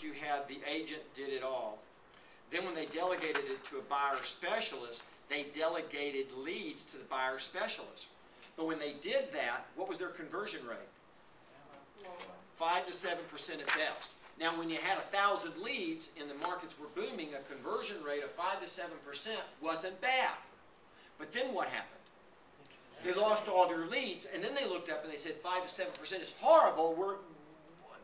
you had the agent did it all. Then when they delegated it to a buyer specialist, they delegated leads to the buyer specialist. But when they did that, what was their conversion rate? 5 to 7% at best. Now when you had 1,000 leads and the markets were booming, a conversion rate of 5 to 7% wasn't bad. But then what happened? They lost all their leads, and then they looked up and they said 5 to 7% is horrible.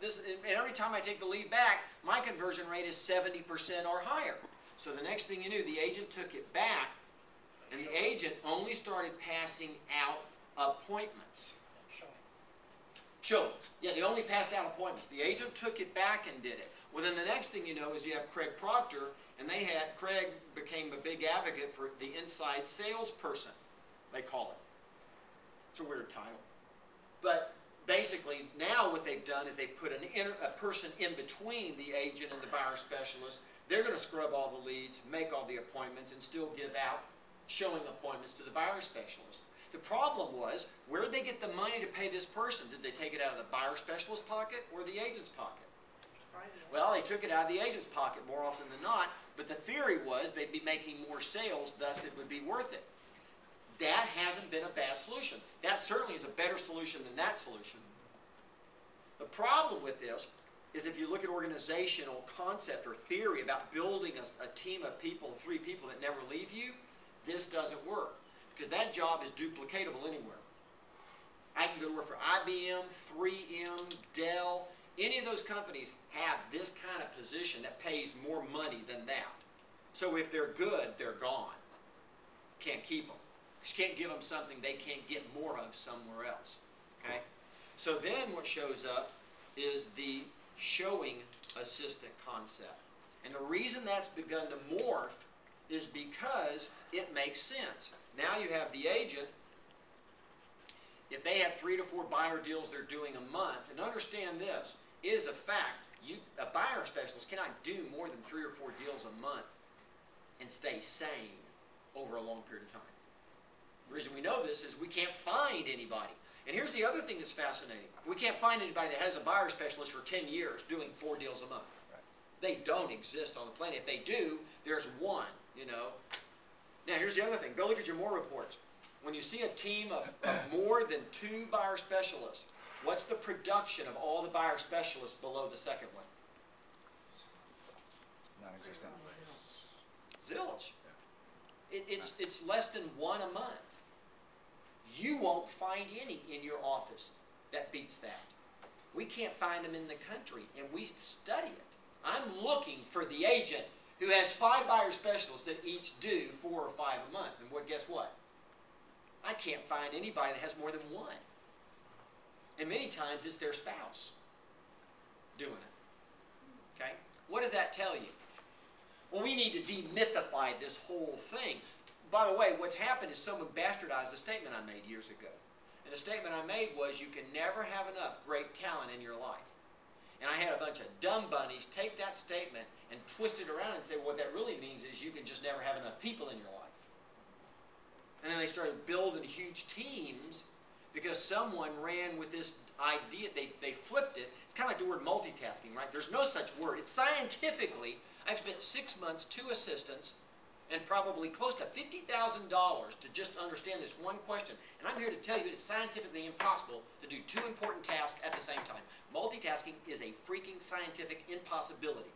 And every time I take the lead back, my conversion rate is 70% or higher. So the next thing you knew, the agent took it back, and the agent only started passing out appointments. Showings. Yeah, they only passed out appointments. The agent took it back and did it. Well, then the next thing you know is you have Craig Proctor, and Craig became a big advocate for the inside salesperson, they call it. It's a weird title. But basically, now what they've done is they've put a person in between the agent and the buyer specialist. They're going to scrub all the leads, make all the appointments, and still give out showing appointments to the buyer specialist. The problem was, where did they get the money to pay this person? Did they take it out of the buyer specialist pocket or the agent's pocket? Well, they took it out of the agent's pocket more often than not, but the theory was they'd be making more sales, thus it would be worth it. That hasn't been a bad solution. That certainly is a better solution than that solution. The problem with this is if you look at organizational concept or theory about building a team of people, 3 people that never leave you, this doesn't work. Because that job is duplicatable anywhere. I can go to work for IBM, 3M, Dell. Any of those companies have this kind of position that pays more money than that. So if they're good, they're gone. Can't keep them. You can't give them something they can't get more of somewhere else. Okay? So then what shows up is the showing assistant concept. And the reason that's begun to morph is because it makes sense. Now you have the agent, if they have 3 to 4 buyer deals they're doing a month, and understand this, it is a fact, a buyer specialist cannot do more than 3 or 4 deals a month and stay sane over a long period of time. The reason we know this is we can't find anybody. And here's the other thing that's fascinating. We can't find anybody that has a buyer specialist for 10 years doing 4 deals a month. They don't exist on the planet. If they do, there's one, you know. Now, here's the other thing. Go look at your more reports. When you see a team of more than 2 buyer specialists, what's the production of all the buyer specialists below the second one? Non-existent. Zilch. It's less than 1 a month. You won't find any in your office that beats that. We can't find them in the country, and we study it. I'm looking for the agent who has 5 buyer specialists that each do 4 or 5 a month. And guess what? I can't find anybody that has more than 1. And many times it's their spouse doing it. Okay? What does that tell you? Well, we need to demythify this whole thing. By the way, what's happened is someone bastardized a statement I made years ago. And the statement I made was you can never have enough great talent in your life. And I had a bunch of dumb bunnies take that statement and twist it around and say, well, what that really means is you can just never have enough people in your life. And then they started building huge teams because someone ran with this idea. They flipped it. It's kind of like the word multitasking, right? There's no such word. It's scientifically, I've spent 6 months, 2 assistants, and probably close to $50,000 to just understand this one question. And I'm here to tell you it's scientifically impossible to do 2 important tasks at the same time. Multitasking is a freaking scientific impossibility.